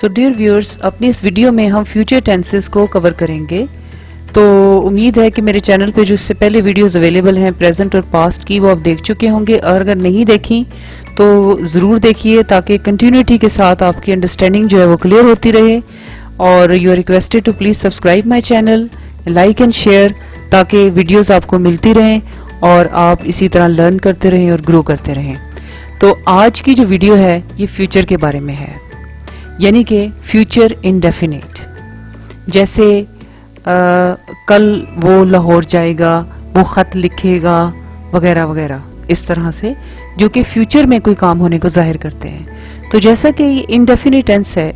So dear viewers, अपनी इस video में हम फ्यूचर टेंसेस को कवर करेंगे। तो उम्मीद है कि मेरे चैनल पे जो इससे पहले वीडियोस अवेलेबल हैं प्रेजेंट और पास्ट की, वो आप देख चुके होंगे, और अगर नहीं देखी तो ज़रूर देखिए ताकि कंटिन्यूटी के साथ आपकी अंडरस्टैंडिंग जो है वो क्लियर होती रहे। और you are requested to please subscribe my channel, like and share, ताकि वीडियोज़ आपको मिलती रहें और आप इसी तरह लर्न करते रहें और ग्रो करते रहें। तो आज की जो वीडियो है ये फ्यूचर के बारे में है, यानी कि फ्यूचर इंडेफिनिट। जैसे कल वो लाहौर जाएगा, वो ख़त लिखेगा वगैरह वगैरह, इस तरह से जो कि फ्यूचर में कोई काम होने को जाहिर करते हैं। तो जैसा कि ये इंडेफिनिट टेंस है,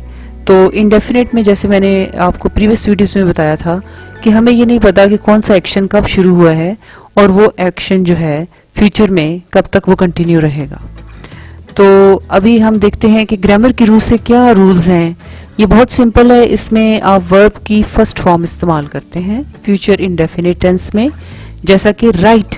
तो इंडेफिनिट में जैसे मैंने आपको प्रीवियस वीडियोस में बताया था कि हमें ये नहीं पता कि कौन सा एक्शन कब शुरू हुआ है और वो एक्शन जो है फ्यूचर में कब तक वो कंटिन्यू रहेगा। तो अभी हम देखते हैं कि ग्रामर की रूल से क्या रूल्स हैं। ये बहुत सिंपल है। इसमें आप वर्ब की फर्स्ट फॉर्म इस्तेमाल करते हैं फ्यूचर इंडेफिनिट टेंस में, जैसा कि राइट।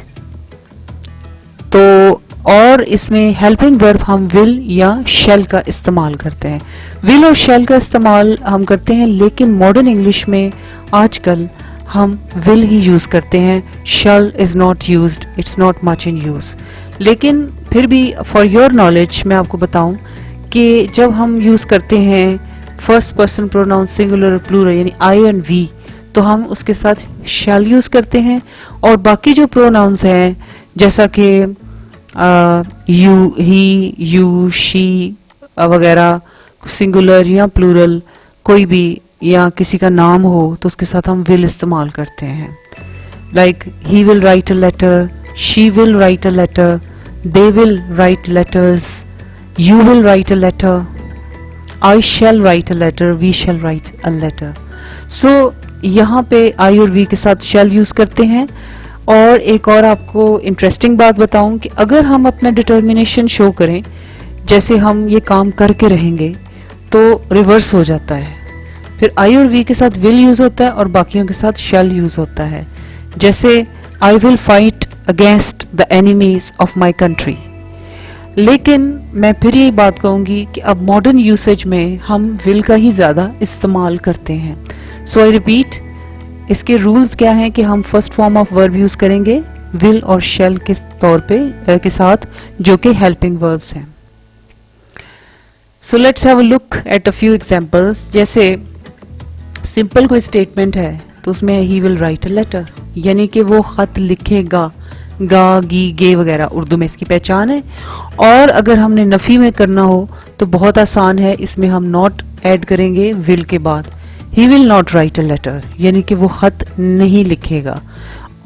तो और इसमें हेल्पिंग वर्ब हम विल या शैल का इस्तेमाल करते हैं। विल और शैल का इस्तेमाल हम करते हैं, लेकिन मॉडर्न इंग्लिश में आजकल हम विल ही यूज़ करते हैं। Shell is not used, it's not much in use. लेकिन फिर भी फॉर योर नॉलेज मैं आपको बताऊं कि जब हम यूज़ करते हैं फर्स्ट पर्सन प्रोनाउन सिंगुलर और प्लूरल, यानी आई एंड वी, तो हम उसके साथ शैल यूज़ करते हैं। और बाकी जो प्रोनाउंस हैं जैसा कि यू, ही, यू, शी वगैरह, सिंगुलर या प्लूरल कोई भी, या किसी का नाम हो तो उसके साथ हम विल इस्तेमाल करते हैं। Like he will write a letter, she will write a letter, they will write letters, you will write a letter, I shall write a letter, we shall write a letter. So यहाँ पे I और we के साथ shall use करते हैं। और एक और आपको इंटरेस्टिंग बात बताऊं कि अगर हम अपना डिटर्मिनेशन शो करें, जैसे हम ये काम करके रहेंगे, तो रिवर्स हो जाता है। फिर I और we के साथ will यूज़ होता है और बाकियों के साथ shall यूज़ होता है। जैसे I will fight against the enemies of my country. लेकिन मैं फिर यही बात कहूँगी कि अब मॉडर्न यूसेज में हम विल का ही ज़्यादा इस्तेमाल करते हैं। सो आई रिपीट, इसके रूल्स क्या हैं कि हम first form of verb use करेंगे विल और शैल के तौर पे के साथ, जो कि हेल्पिंग वर्ब्स हैं। So let's have a look at a few examples. जैसे सिंपल कोई स्टेटमेंट है तो उसमें he will write a letter, यानी कि वो ख़त लिखेगा। गा, गी, गे वगैरह उर्दू में इसकी पहचान है। और अगर हमने नफ़ी में करना हो तो बहुत आसान है, इसमें हम नॉट ऐड करेंगे विल के बाद। He will not write a letter, यानी कि वो ख़त नहीं लिखेगा।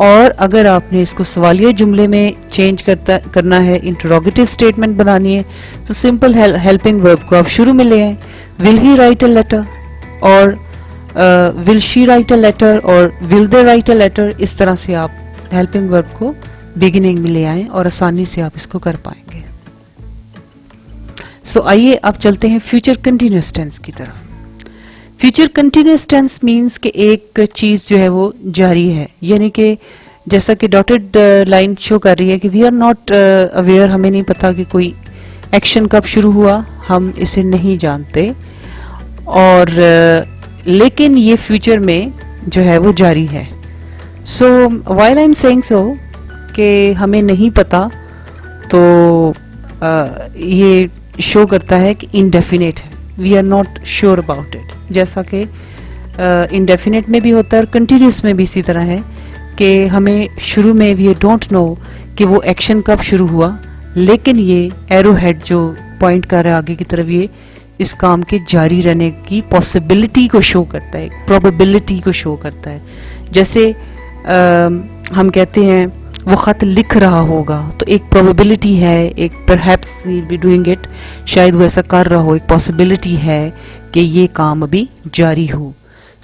और अगर आपने इसको सवालिया जुमले में चेंज करना है, इंटरोगेटिव स्टेटमेंट बनानी है, तो सिंपल हेल्पिंग वर्ब को आप शुरू में ले आए, will he write a letter, और will she write a letter, और will they write a letter. इस तरह से आप हेल्पिंग वर्ब को बिगिनिंग में ले आएं और आसानी से आप इसको कर पाएंगे। सो आइए अब चलते हैं फ्यूचर कंटिन्यूअस टेंस की तरफ। फ्यूचर कंटिन्यूअस टेंस मींस कि एक चीज़ जो है वो जारी है, यानी कि जैसा कि डॉटेड लाइन शो कर रही है कि वी आर नॉट अवेयर, हमें नहीं पता कि कोई एक्शन कब शुरू हुआ, हम इसे नहीं जानते। और लेकिन ये फ्यूचर में जो है वो जारी है। सो while I am saying so कि हमें नहीं पता, तो ये शो करता है कि इनडेफिनेट है, we are not sure about it. जैसा कि इनडेफिनेट में भी होता है और कंटिन्यूस में भी इसी तरह है कि हमें शुरू में वी डोंट नो कि वो एक्शन कब शुरू हुआ, लेकिन ये एरो हेड जो पॉइंट कर रहा है आगे की तरफ, ये इस काम के जारी रहने की पॉसिबिलिटी को शो करता है, प्रोबेबिलिटी को शो करता है। जैसे हम कहते हैं वो ख़त लिख रहा होगा, तो एक प्रोबेबिलिटी है, एक perhaps we will be doing it, शायद वो ऐसा कर रहा हो, एक पॉसिबिलिटी है कि ये काम अभी जारी हो।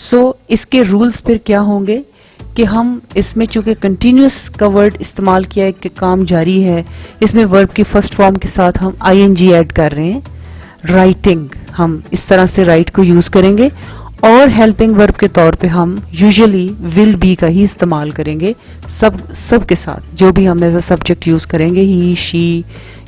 सो इसके रूल्स फिर क्या होंगे कि हम इसमें चूँकि कंटिन्यूस का वर्ड इस्तेमाल किया है कि काम जारी है, इसमें वर्ब की फर्स्ट फॉर्म के साथ हम ing ऐड कर रहे हैं। राइटिंग, हम इस तरह से राइट को यूज़ करेंगे। और हेल्पिंग वर्ब के तौर पे हम यूजुअली विल बी का ही इस्तेमाल करेंगे सब के साथ, जो भी हम एज अ सब्जेक्ट यूज़ करेंगे, ही, शी,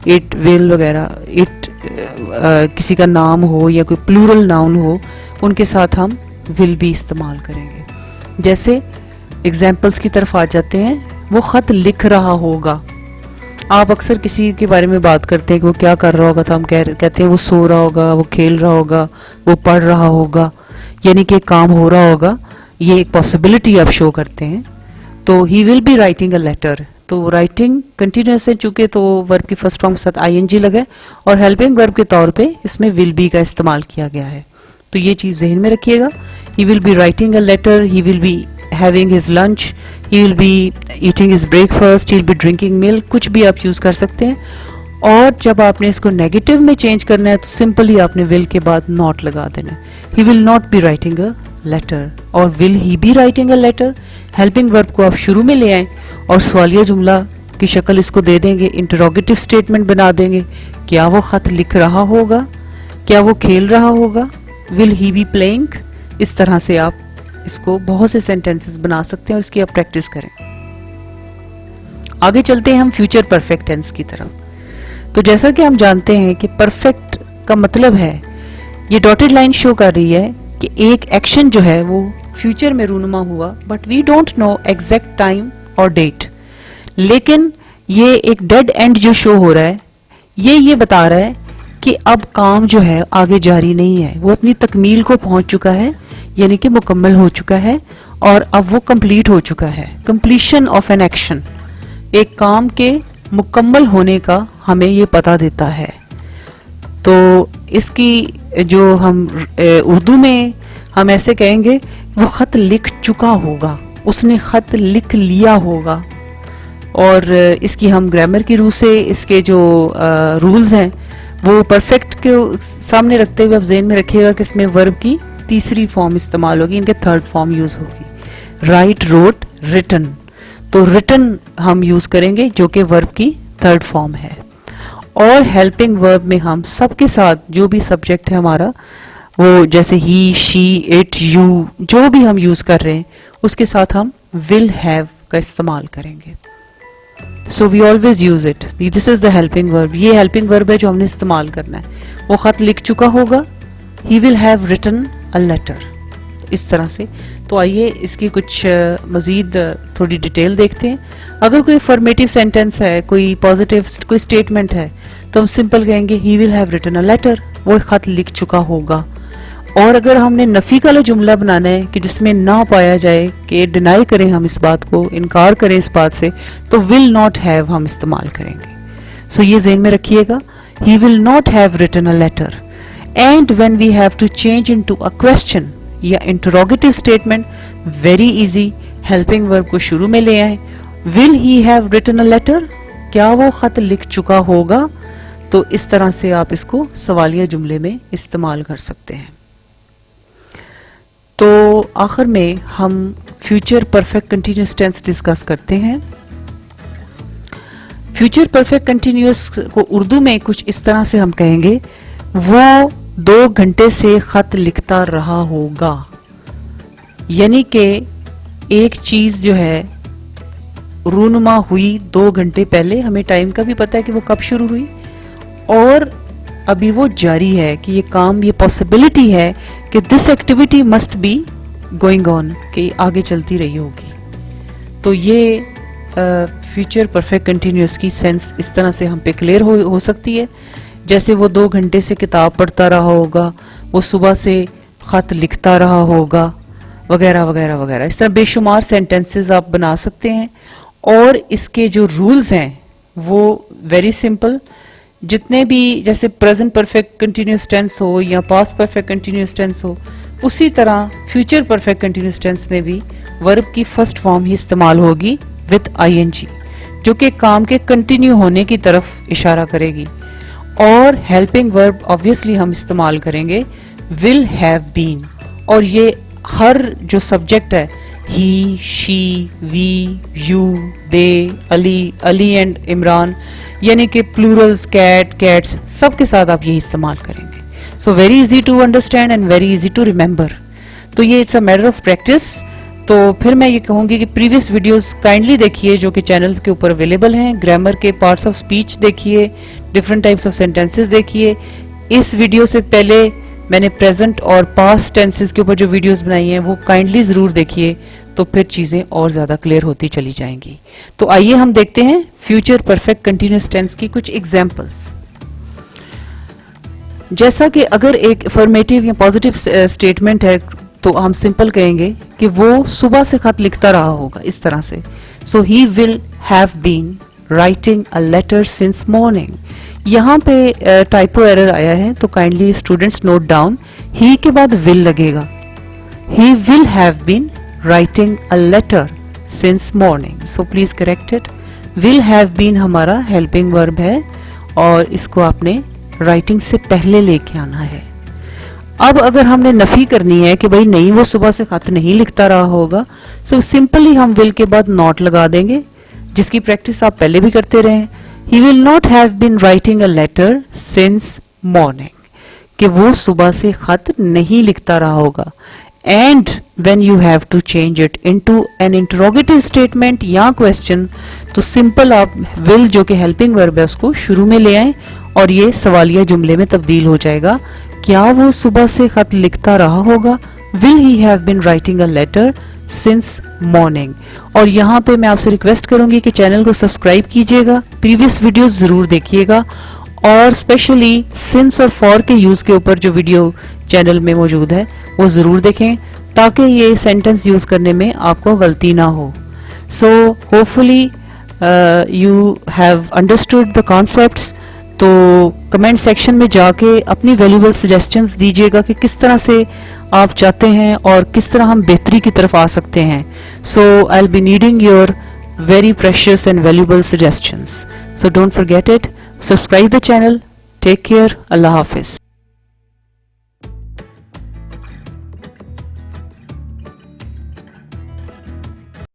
इट, विल वगैरह, इट किसी का नाम हो या कोई प्लूरल नाउन हो, उनके साथ हम विल भी इस्तेमाल करेंगे। जैसे एग्जाम्पल्स की तरफ आ जाते हैं, वो खत लिख रहा होगा। आप अक्सर किसी के बारे में बात करते हैं कि वो क्या कर रहा होगा, तो हम कहते हैं वो सो रहा होगा, वो खेल रहा होगा, वो पढ़ रहा होगा, यानी कि काम हो रहा होगा। ये एक पॉसिबिलिटी आप शो करते हैं। तो he will be writing a letter, तो राइटिंग कंटिन्यूस है चूंकि, तो वर्ब की फर्स्ट फॉर्म के साथ आईएनजी लगा है और हेल्पिंग वर्ब के तौर पे इसमें विल बी का इस्तेमाल किया गया है। तो ये चीज़ जहन में रखिएगा। He will be writing a letter, he will be having his lunch, he will be eating his breakfast, he will be drinking milk, कुछ भी आप यूज़ कर सकते हैं। और जब आपने इसको नेगेटिव में चेंज करना है तो सिंपली आपने will के बाद not लगा देना है। he will not be writing a letter और will he be writing a letter, helping verb को आप शुरू में ले आएं और सवालिया जुमला की शक्ल इसको दे देंगे, इंटरोगेटिव स्टेटमेंट बना देंगे। क्या वो खत लिख रहा होगा, क्या वो खेल रहा होगा, will he be playing। इस तरह से आप इसको बहुत से सेंटेंसेस बना सकते हैं और इसकी आप प्रैक्टिस करें। आगे चलते हैं हम फ्यूचर परफेक्ट टेंस की तरफ। तो जैसा कि हम जानते हैं कि परफेक्ट का मतलब है, ये डॉटेड लाइन शो कर रही है कि एक एक्शन जो है वो फ्यूचर में रूनुमा हुआ, but we don't know exact time और डेट। लेकिन ये एक डेड एंड जो शो हो रहा है, ये बता रहा है कि अब काम जो है आगे जारी नहीं है, वो अपनी तकमील को पहुंच चुका है, यानी कि मुकम्मल हो चुका है और अब वो कंप्लीट हो चुका है। कंप्लीशन ऑफ एन एक्शन, एक काम के मुकम्मल होने का हमें ये पता देता है। तो इसकी जो हम उर्दू में हम ऐसे कहेंगे, वो खत लिख चुका होगा, उसने खत लिख लिया होगा। और इसकी हम ग्रामर की रूह से इसके जो रूल्स हैं वो परफेक्ट के सामने रखते हुए आप ज़हन में रखिएगा कि इसमें वर्ब की तीसरी फॉर्म इस्तेमाल होगी, इनके थर्ड फॉर्म यूज होगी। राइट, रोट, रिटन, तो रिटन हम यूज करेंगे जो कि वर्ब की थर्ड फॉर्म है। और हेल्पिंग वर्ब में हम सबके साथ जो भी सब्जेक्ट है हमारा, वो जैसे ही, शी, इट, यू, जो भी हम यूज कर रहे हैं उसके साथ हम विल हैव का इस्तेमाल करेंगे। So we always use it, this is the helping verb. ये हेल्पिंग वर्ब है जो हमने इस्तेमाल करना है। वो खत लिख चुका होगा, he will have written a letter, इस तरह से। तो आइए इसकी कुछ मजीद थोड़ी डिटेल देखते हैं। अगर कोई फॉर्मेटिव सेंटेंस है, कोई पॉजिटिव कोई स्टेटमेंट है, तो हम सिंपल कहेंगे he will have written a letter, वो खत लिख चुका होगा। और अगर हमने नफी का जुमला बनाना है कि जिसमें ना पाया जाए, कि डिनाई करें हम इस बात को, इनकार करें इस बात से, तो will not have हम इस्तेमाल करेंगे। सो ये ज़हन में रखिएगा, he will not have written a letter। And when we have to change into a question या interrogative statement, very easy, helping verb को शुरू में ले आए। Will he have written a letter? क्या वो खत लिख चुका होगा? तो इस तरह से आप इसको सवालिया जुमले में इस्तेमाल कर सकते हैं। तो आखिर में हम future perfect continuous tense discuss करते हैं। फ्यूचर परफेक्ट कंटिन्यूस को उर्दू में कुछ इस तरह से हम कहेंगे, वो 2 घंटे से खत लिखता रहा होगा। यानी कि एक चीज जो है रूनुमा हुई 2 घंटे पहले, हमें टाइम का भी पता है कि वो कब शुरू हुई, और अभी वो जारी है कि ये काम, ये पॉसिबिलिटी है कि this activity must be going on, कि आगे चलती रही होगी। तो ये फ्यूचर परफेक्ट कंटिन्यूस की सेंस इस तरह से हम पे क्लियर हो सकती है। जैसे वो 2 घंटे से किताब पढ़ता रहा होगा, वो सुबह से खत लिखता रहा होगा, वगैरह वगैरह वगैरह। इस तरह बेशुमार सेंटेंसेस आप बना सकते हैं। और इसके जो रूल्स हैं वो वेरी सिंपल, जितने भी जैसे प्रेजेंट परफेक्ट कंटिन्यूस टेंस हो या पास्ट परफेक्ट कंटिन्यूस टेंस हो, उसी तरह फ्यूचर परफेक्ट कंटिन्यूस टेंस में भी वर्ब की फर्स्ट फॉर्म ही इस्तेमाल होगी विद आईएनजी, जो कि काम के कंटिन्यू होने की तरफ इशारा करेगी। और हेल्पिंग वर्ब ऑब्वियसली हम इस्तेमाल करेंगे विल हैव बीन, और ये हर जो सब्जेक्ट है, he, she, we, you, they, Ali, Ali and Imran, यानी कि प्लूरल्स, कैट, कैट्स, सबके साथ आप यही इस्तेमाल करेंगे। So very easy to understand and very easy to remember. तो ये it's a matter of practice. تو پھر میں یہ کہوں گی کہ پریویس ویڈیوز کائنڈلی دیکھیے جو کہ چینل کے اوپر اویلیبل ہیں. گرامر کے پارٹس آف سپیچ دیکھیے, ڈفرنٹ ٹائپس آف سینٹینسز دیکھیے. اس ویڈیو سے پہلے میں نے پریزنٹ اور پاسٹ ٹینسز کے اوپر جو ویڈیوز بنائی ہیں وہ کائنڈلی ضرور دیکھیے, تو پھر چیزیں اور زیادہ کلیئر ہوتی چلی جائیں گی. تو آئیے ہم دیکھتے ہیں فیوچر پرفیکٹ کنٹینیوس ٹینس کی کچھ ایگزامپلس. جیسا کہ اگر ایک افرمیٹیو یا پازیٹیو اسٹیٹمنٹ ہے تو ہم سمپل کہیں گے کہ وہ صبح سے خط لکھتا رہا ہوگا, اس طرح سے. So he will have been writing a letter since morning. یہاں پہ ٹائپو ایرر آیا ہے تو kindly students note down, he کے بعد ول لگے گا. He will have been writing a letter since morning. So please correct it. Will have been ہمارا ہیلپنگ ورب ہے اور اس کو آپ نے رائٹنگ سے پہلے لے کے آنا ہے. اب اگر ہم نے نفی کرنی ہے کہ بھئی نہیں وہ صبح سے خط نہیں لکھتا رہا ہوگا, سو سمپلی ہم ول کے بعد ناٹ لگا دیں گے, جس کی پریکٹس آپ پہلے بھی کرتے رہے. He will not have been writing a letter since morning. کہ وہ صبح سے خط نہیں لکھتا رہا ہوگا. And when you have to change it into an interrogative statement یا question, تو simple آپ will جو کہ helping verb ہے اس کو شروع میں لے آئیں اور یہ سوالیہ جملے میں تبدیل ہو جائے گا. کیا وہ صبح سے خط لکھتا رہا ہوگا؟ Will he have been writing a letter since morning. اور یہاں پہ میں آپ سے ریکویسٹ کروں گی کہ چینل کو سبسکرائب کیجئے گا, پریویس ویڈیوز ضرور دیکھیے گا, اور اسپیشلی سنس اور فار کے یوز کے اوپر جو ویڈیو چینل میں موجود ہے وہ ضرور دیکھیں تاکہ یہ سینٹنس یوز کرنے میں آپ کو غلطی نہ ہو. So hopefully you have understood the concepts. تو کمنٹ سیکشن میں جا کے اپنی ویلیوبل سجیسشنز دیجیے گا کہ کس طرح سے آپ چاہتے ہیں اور کس طرح ہم بہتری کی طرف آ سکتے ہیں. So I will be needing your very precious and valuable suggestions. So don't forget it. Subscribe the channel. Take care. اللہ حافظ.